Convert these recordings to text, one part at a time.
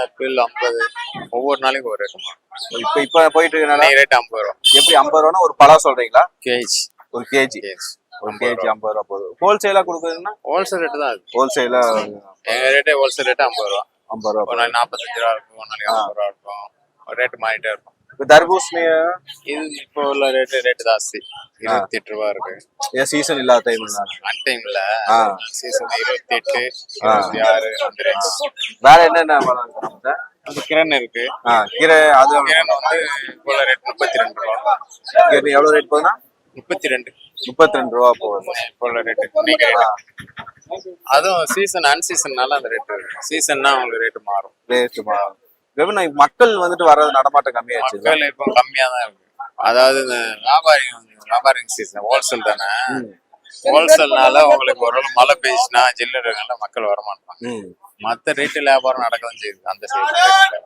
Apple 50. ஒவ்வொரு நாளைக்கு ஒரு ரேட்டுமா. இப்ப போயிட்டு இருக்கனால ரேட் 50 ரூபா எப்படி 50 ரூபானா ஒரு பழம் சொல்றீங்களா? கேஜி. ஒரு கேஜி ஒரு கேஜி 50 ரூபா போகுது. ஹோல்சேலா கொடுக்குறதுன்னா ஹோல்சேல் ரேட்டு தான் அது. ஹோல்சேலா எங்க ரேட்டே ஹோல்சேல் ரேட்டு 50 ரூபா. 50 ரூபா. ஒரு நாளைக்கு 45 ரூபா இருக்கும், ஒரு நாளைக்கு 50 ரூபா இருக்கும். ரேட்டு மாறிட்டே இருக்கும். தர்பூசணி இது இப்போ உள்ள ரேட்டு ஜாஸ்தி. 28 ரூபா இருக்கு. சீசன் இல்லாத டைம்ல அன் டைம்ல சீசன் 28, 26 அந்த ரேஞ்ச். வேற என்னென்ன பழம் இருக்கு நம்மகிட்ட? அந்த கிரண் இருக்கு. கீரை அது கிரண் வந்து இப்போ உள்ள ரேட் 32 ரூபா. எவ்வளவு ரேட் போகுதுன்னா 32 ரூபா போகுது இப்போ உள்ள ரேட்டு. அதுவும் சீசன் அன்சீசன்னால அந்த ரேட்டு. சீசன்னா உங்களுக்கு ரேட்டு மாறும். மக்கள் வந்துட்டு வர்றது நடமாட்டம் கம்மியாச்சு. மக்கள் இப்போ கம்மியா தான் இருக்கு. அதாவது இந்த வியாபாரிங்க சீசன் ஹோல்சேல் தானே. ஹோல்சேல்னால உங்களுக்கு ஒரு மழை பெய்யுச்சுன்னா ஜில்லுனால மக்கள் வரமாட்டாங்க. மற்ற ரேட்டு வியாபாரம் நடக்கதான் செய்யுது அந்த சைடு.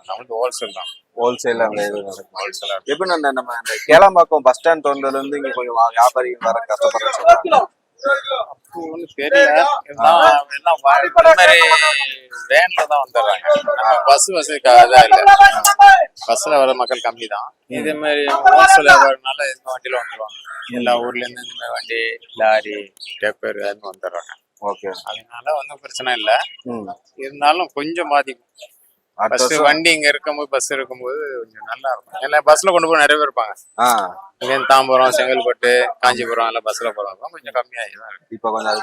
நம்மளுக்கு ஹோல்சேல் தான். ஹோல்சேல் எப்படி நம்ம இந்த கேளம்பாக்கம் பஸ் ஸ்டாண்ட் தோன்றதுல இருந்து இங்க கொஞ்சம் வியாபாரிகள் வர கஷ்டப்படுறாங்க. தெரியல. எல்லாம் வேன்ல தான் வந்துடுறாங்க. பஸ் வசதி அதான் இல்ல. பஸ்ல வர மக்கள் கம்மி தான். இதே மாதிரி ஹோல்சேல் வியாபாரம்னால இந்த வண்டியில வந்துடுவாங்க. எல்லா ஊர்ல இருந்து இந்த மாதிரி வண்டி, லாரி, டெப்பர் அது வந்துடுறாங்க. ஓகே. அதனால ஒன்றும் பிரச்சனை இல்லை. இருந்தாலும் கொஞ்சம் பாதிக்கும். வண்டி இங்க இருக்கும்போது பஸ் இருக்கும்போது கொஞ்சம் நல்லா இருக்கும். ஏன்னா பஸ்ல கொண்டு போய் நிறைய பேர் இருப்பாங்க. இங்க தாம்பரம், செங்கல்பட்டு, காஞ்சிபுரம் எல்லாம் பஸ்ல போறவங்க கொஞ்சம் கம்மியாகி தான் இருக்கு. இப்ப கொஞ்சம் அது